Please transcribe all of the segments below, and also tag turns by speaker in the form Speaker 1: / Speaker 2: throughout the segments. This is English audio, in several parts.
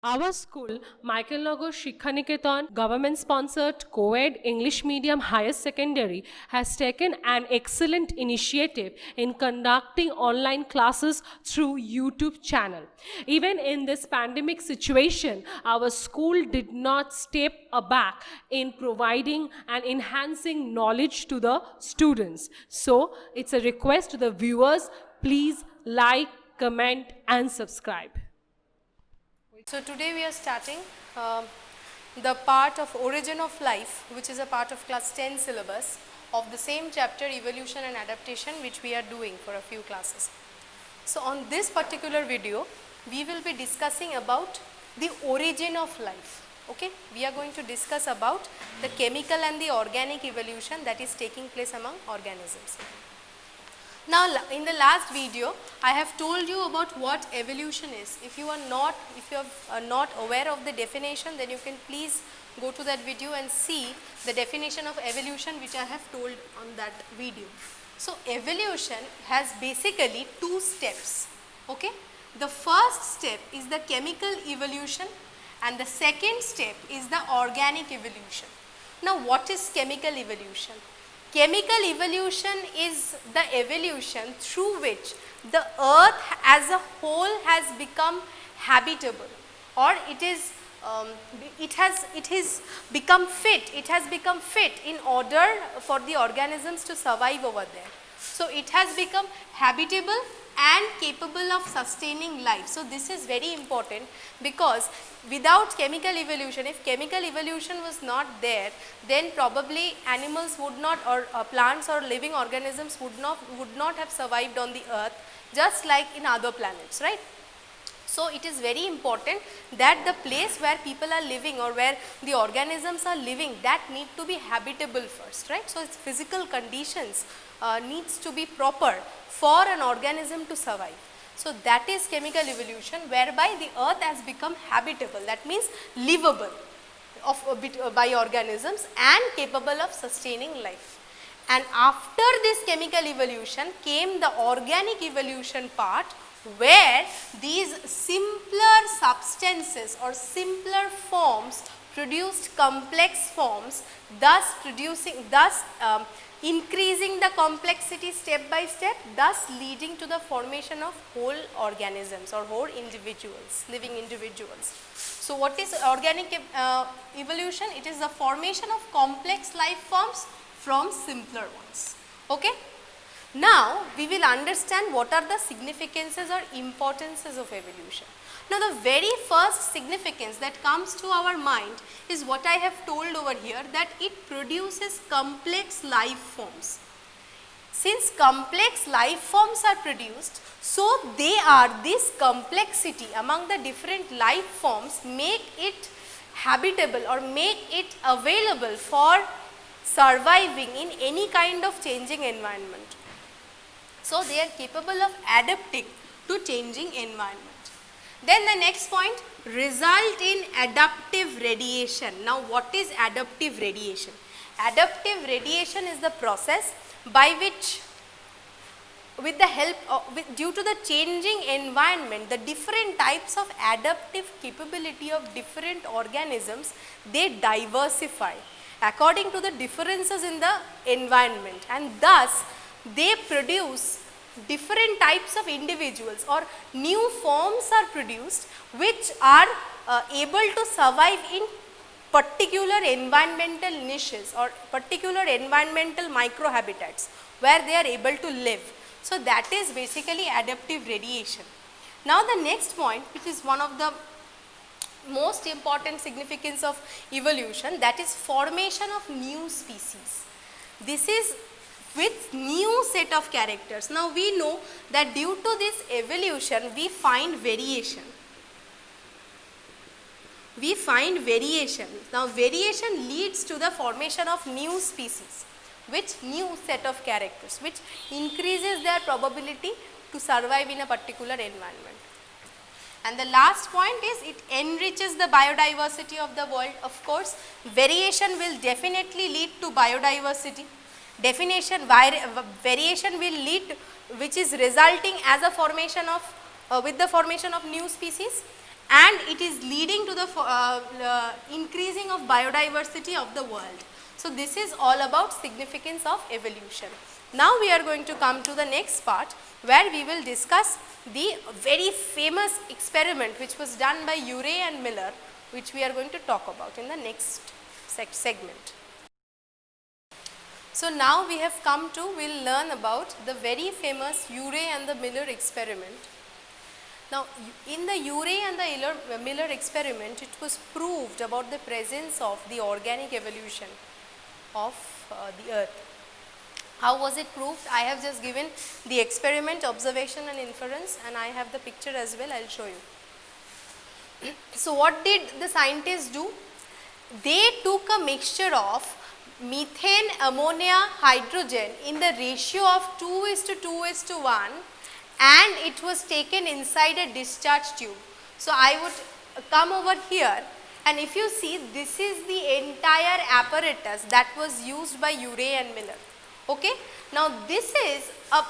Speaker 1: Our school, Michael Nagar Shikhaniketan, government-sponsored co-ed English medium higher secondary, has taken an excellent initiative in conducting online classes through YouTube channel. Even in this pandemic situation, our school did not step aback in providing and enhancing knowledge to the students. So, it's a request to the viewers, please like, comment and subscribe.
Speaker 2: So today we are starting the part of origin of life, which is a part of class 10 syllabus of the same chapter evolution and adaptation, which we are doing for a few classes. So on this particular video, we will be discussing about the origin of life. Okay, we are going to discuss about the chemical and the organic evolution that is taking place among organisms. Now, in the last video, I have told you about what evolution is. If you are not aware of the definition, then you can please go to that video and see the definition of evolution which I have told on that video. So, evolution has basically two steps. Okay? The first step is the chemical evolution and the second step is the organic evolution. Now, what is chemical evolution? Chemical evolution is the evolution through which the earth as a whole has become habitable, or it has become fit in order for the organisms to survive over there. So it has become habitable and capable of sustaining life. So this is very important, because without chemical evolution, if chemical evolution was not there, then probably animals would not, or plants or living organisms would not have survived on the earth, just like in other planets, right? So it is very important that the place where people are living or where the organisms are living, that need to be habitable first, right? So its physical conditions needs to be proper for an organism to survive. So that is chemical evolution, whereby the earth has become habitable, that means livable by organisms and capable of sustaining life. And after this chemical evolution came the organic evolution part, where these simpler substances or simpler forms produced complex forms, thus increasing the complexity step by step, thus leading to the formation of whole organisms or whole individuals, living individuals. So what is organic evolution? It is the formation of complex life forms from simpler ones. Okay? Now we will understand what are the significances or importances of evolution. Now the very first significance that comes to our mind is what I have told over here, that it produces complex life forms. Since complex life forms are produced, so this complexity among the different life forms make it habitable or make it available for surviving in any kind of changing environment. So they are capable of adapting to changing environment. Then the next point, result in adaptive radiation. Now what is adaptive radiation? Adaptive radiation is the process by which, with the help of, due to the changing environment, the different types of adaptive capability of different organisms, they diversify according to the differences in the environment, and thus they produce different types of individuals, or new forms are produced which are able to survive in particular environmental niches or particular environmental microhabitats where they are able to live. So that is basically adaptive radiation. Now the next point, which is one of the most important significance of evolution, that is formation of new species. This is with new set of characters. Now we know that due to this evolution we find variation. We find variation. Now variation leads to the formation of new species, which new set of characters, which increases their probability to survive in a particular environment. And the last point is, it enriches the biodiversity of the world. Of course, variation will definitely lead to biodiversity. Variation will lead, which is resulting as a formation of with the formation of new species, and it is leading the increasing of biodiversity of the world. So this is all about significance of evolution. Now we are going to come to the next part where we will discuss the very famous experiment which was done by Urey and Miller, which we are going to talk about in the next segment. So now we have come to, we will learn about the very famous Urey and the Miller experiment. Now in the Urey and the Miller experiment, it was proved about the presence of the organic evolution of the earth. How was it proved? I have just given the experiment, observation and inference, and I have the picture as well, I will show you. So what did the scientists do? They took a mixture of methane, ammonia, hydrogen in the ratio of 2:2:1, and it was taken inside a discharge tube. So I would come over here, and if you see, this is the entire apparatus that was used by Urey and Miller. Okay? Now this is a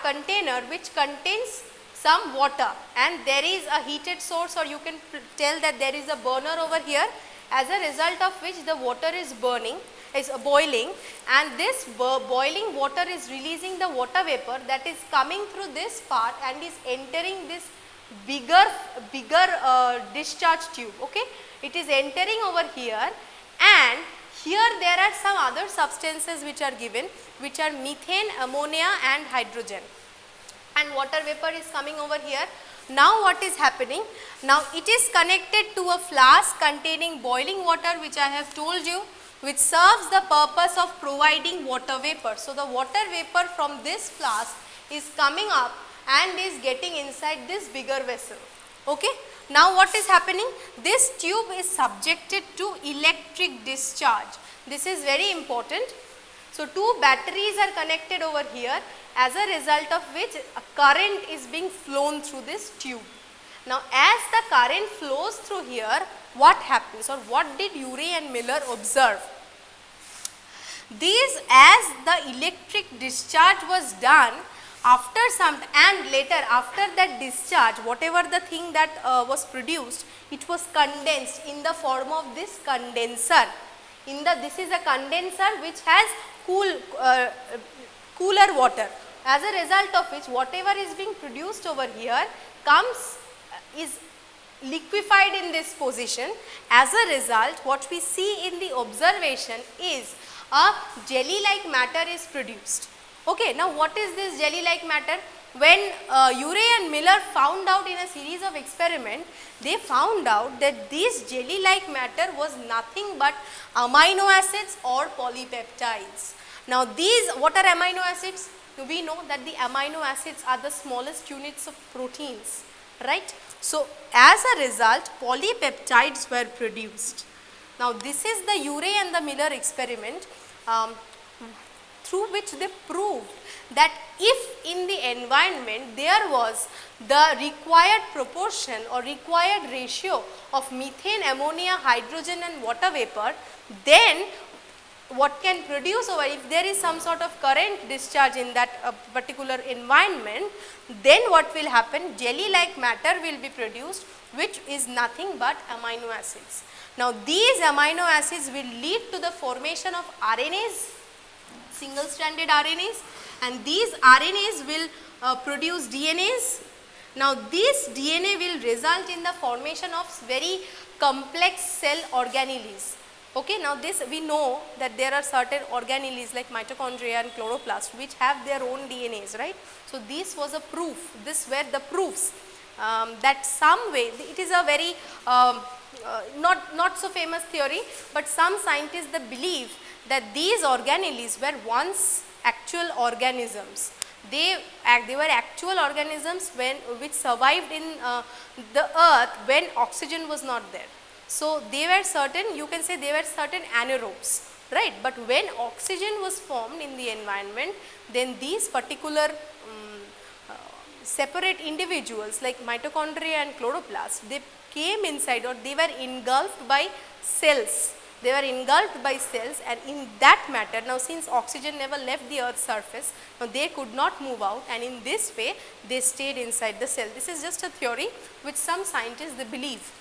Speaker 2: container which contains some water, and there is a heated source, or you can tell that there is a burner over here, as a result of which the water is boiling, and this boiling water is releasing the water vapor that is coming through this part and is entering this bigger discharge tube. Okay? It is entering over here, and here there are some other substances which are given, which are methane, ammonia and hydrogen, and water vapor is coming over here. Now what is happening? Now it is connected to a flask containing boiling water, which I have told you, which serves the purpose of providing water vapor. So the water vapor from this flask is coming up and is getting inside this bigger vessel. Okay? Now what is happening? This tube is subjected to electric discharge. This is very important. So two batteries are connected over here, as a result of which a current is being flown through this tube. Now as the current flows through here, what happens, or what did Urey and Miller observe? These, as the electric discharge was done, after some, and later after that discharge, whatever the thing that was produced, it was condensed in the form of this condenser. This is a condenser which has cooler water, as a result of which whatever is being produced over here is liquefied in this position. As a result, what we see in the observation is a jelly like matter is produced. Okay, now what is this jelly like matter? When Urey and Miller found out in a series of experiments, they found out that this jelly like matter was nothing but amino acids or polypeptides. Now these, what are amino acids? We know that the amino acids are the smallest units of proteins, right? So as a result, polypeptides were produced. Now this is the Urey and the Miller experiment, through which they proved that if in the environment there was the required proportion or required ratio of methane, ammonia, hydrogen and water vapor, then what can produce, or if there is some sort of current discharge in that particular environment, then what will happen? Jelly like matter will be produced, which is nothing but amino acids. Now these amino acids will lead to the formation of RNAs, single stranded RNAs, and these RNAs will produce DNAs. Now this DNA will result in the formation of very complex cell organelles. Okay, now this we know that there are certain organelles like mitochondria and chloroplast which have their own DNAs, right. So this was a proof, these were the proofs that some way, it is a very not so famous theory, but some scientists they believe that these organelles were once actual organisms. They were actual organisms which survived in the earth when oxygen was not there. So they were certain, you can say they were certain anaerobes, right. But when oxygen was formed in the environment, then these particular separate individuals like mitochondria and chloroplast, they came inside, or they were engulfed by cells. They were engulfed by cells, and in that matter, now since oxygen never left the earth's surface, now they could not move out, and in this way they stayed inside the cell. This is just a theory which some scientists they believe.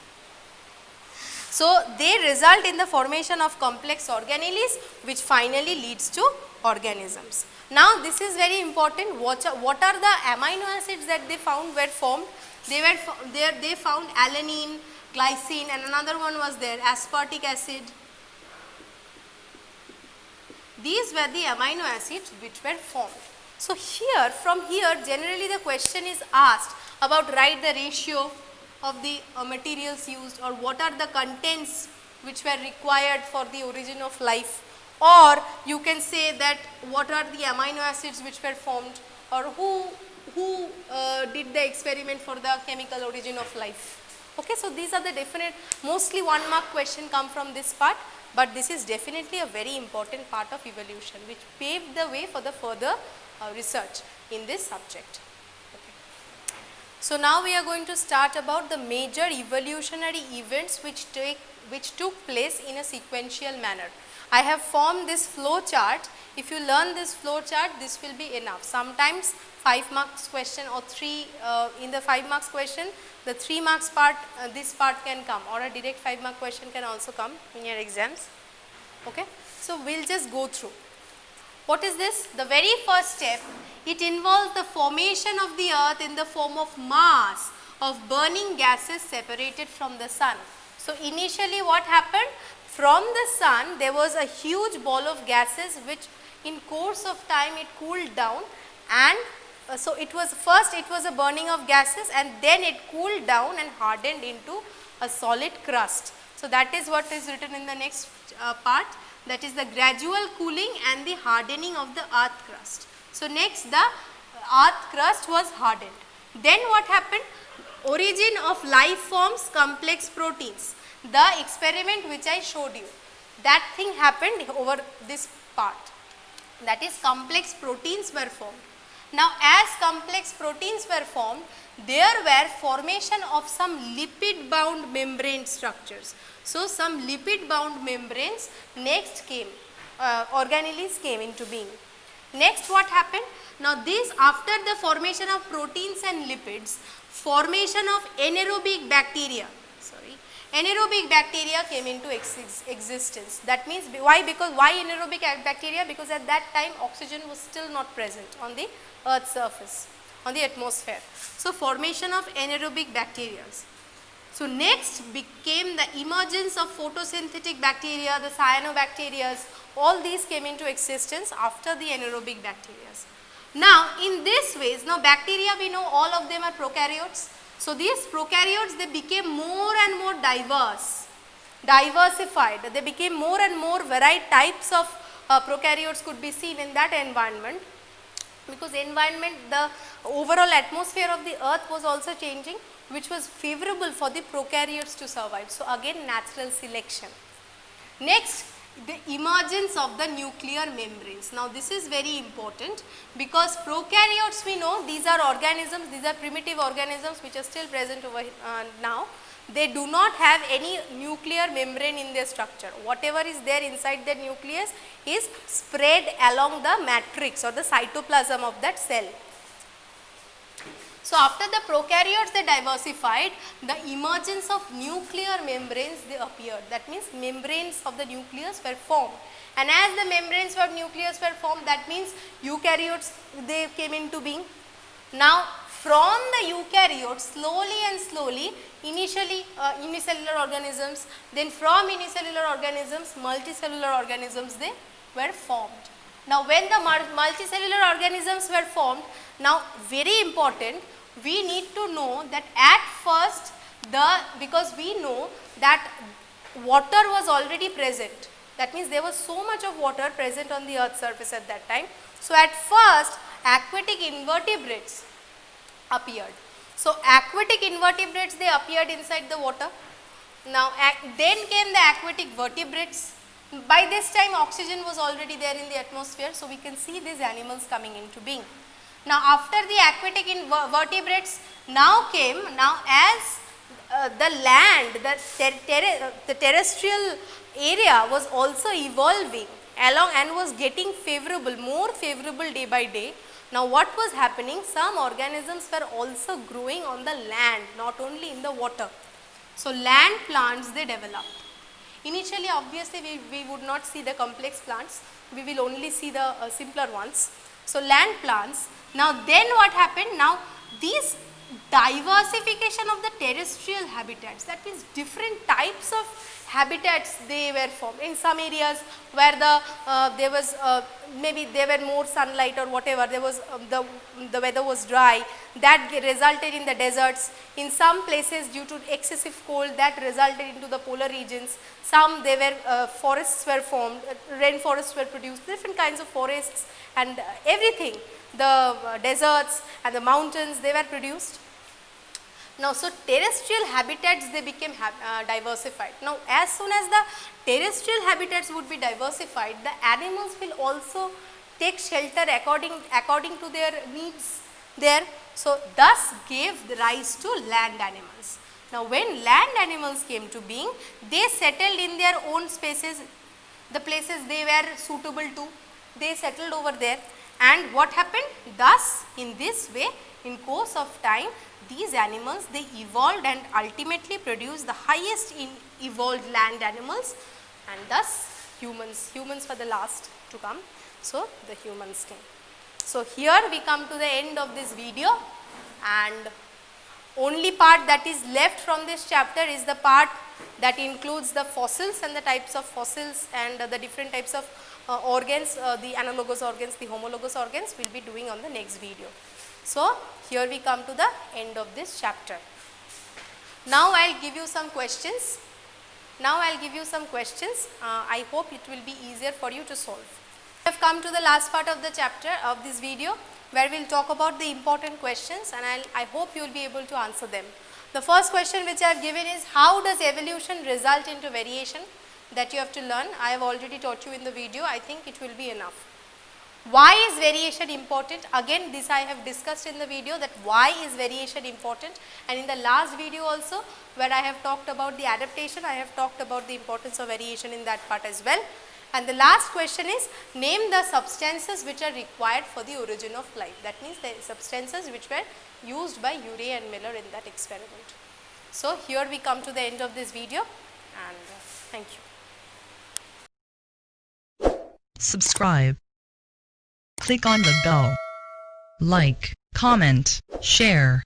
Speaker 2: So they result in the formation of complex organelles which finally leads to organisms. Now this is very important. What are the amino acids that they found were formed? They found alanine, glycine, and another one was there, aspartic acid. These were the amino acids which were formed. So here, from here, generally the question is asked about write the ratio of the materials used, or what are the contents which were required for the origin of life, or you can say that what are the amino acids which were formed, or who did the experiment for the chemical origin of life. Okay, so these are the definite, mostly 1 mark question come from this part, but this is definitely a very important part of evolution which paved the way for the further research in this subject. Okay. So now we are going to start about the major evolutionary events which took place in a sequential manner. I have formed this flow chart. If you learn this flow chart, this will be enough. Sometimes 5 marks question or 3 in the 5 marks question, the 3 marks part, this part can come, or a direct 5 mark question can also come in your exams. Okay. So we will just go through. What is this? The very first step, it involves the formation of the earth in the form of mass of burning gases separated from the sun. So initially what happened? From the sun there was a huge ball of gases which in course of time it cooled down, and so it was first it was a burning of gases, and then it cooled down and hardened into a solid crust. So that is what is written in the next part, that is the gradual cooling and the hardening of the earth crust. So next the earth crust was hardened. Then what happened? Origin of life forms, complex proteins. The experiment which I showed you, that thing happened over this part, that is complex proteins were formed. Now as complex proteins were formed, there were formation of some lipid bound membrane structures. So some lipid bound membranes next came, organelles came into being. Next what happened? Now this, after the formation of proteins and lipids, formation of anaerobic bacteria, anaerobic bacteria came into existence. That means why? Because why anaerobic bacteria? Because at that time oxygen was still not present on the earth's surface, on the atmosphere. So formation of anaerobic bacteria. So next became the emergence of photosynthetic bacteria, the cyanobacteria. All these came into existence after the anaerobic bacteria. Now in this ways, now bacteria we know all of them are prokaryotes. So these prokaryotes, they became more and more diversified. They became more and more varied types of prokaryotes could be seen in that environment, because environment, the overall atmosphere of the earth was also changing, which was favorable for the prokaryotes to survive. So again natural selection. Next, the emergence of the nuclear membranes. Now this is very important, because prokaryotes we know these are organisms, these are primitive organisms which are still present over now. They do not have any nuclear membrane in their structure. Whatever is there inside the nucleus is spread along the matrix or the cytoplasm of that cell. So after the prokaryotes they diversified, the emergence of nuclear membranes they appeared. That means membranes of the nucleus were formed, and as the membranes of nucleus were formed, that means eukaryotes they came into being. Now from the eukaryotes, slowly initially unicellular organisms, then from unicellular organisms multicellular organisms they were formed. Now when the multicellular organisms were formed, now very important, we need to know that at first because we know that water was already present. That means there was so much of water present on the earth's surface at that time. So at first aquatic invertebrates appeared. So aquatic invertebrates they appeared inside the water. Now then came the aquatic vertebrates. By this time oxygen was already there in the atmosphere, so we can see these animals coming into being. Now after the aquatic vertebrates as the land, the terrestrial area was also evolving along and was getting favorable, more favorable day by day. Now what was happening? Some organisms were also growing on the land, not only in the water. So land plants, they develop. Initially, obviously, we would not see the complex plants, we will only see the simpler ones. So land plants. Now then what happened? Now these diversification of the terrestrial habitats, that means different types of habitats they were formed in some areas where there was maybe there were more sunlight or whatever, there was the weather was dry, that resulted in the deserts. In some places due to excessive cold, that resulted into the polar regions. Some they were forests were formed, rainforests were produced, different kinds of forests and everything, the deserts and the mountains, they were produced. Now, so terrestrial habitats, they became diversified. Now, as soon as the terrestrial habitats would be diversified, the animals will also take shelter according to their needs there. So, thus gave the rise to land animals. Now, when land animals came to being, they settled in their own spaces, the places they were suitable to, they settled over there. And what happened? Thus, in this way, in course of time, these animals, they evolved and ultimately produced the highest in evolved land animals, and thus humans were the last to come. So, the humans came. So, here we come to the end of this video, and only part that is left from this chapter is the part that includes the fossils and the types of fossils and the different types of organs, the analogous organs, the homologous organs we will be doing on the next video. So, here we come to the end of this chapter. Now, I will give you some questions. I hope it will be easier for you to solve. We have come to the last part of the chapter of this video, where we will talk about the important questions, and I hope you will be able to answer them. The first question which I have given is, how does evolution result into variation? That you have to learn. I have already taught you in the video. I think it will be enough. Why is variation important? Again, this I have discussed in the video, that why is variation important, and in the last video also, where I have talked about the adaptation, I have talked about the importance of variation in that part as well. And the last question is, name the substances which are required for the origin of life. That means the substances which were used by Urey and Miller in that experiment. So, here we come to the end of this video, and thank you.
Speaker 3: Subscribe. Click on the bell. Like, comment, share.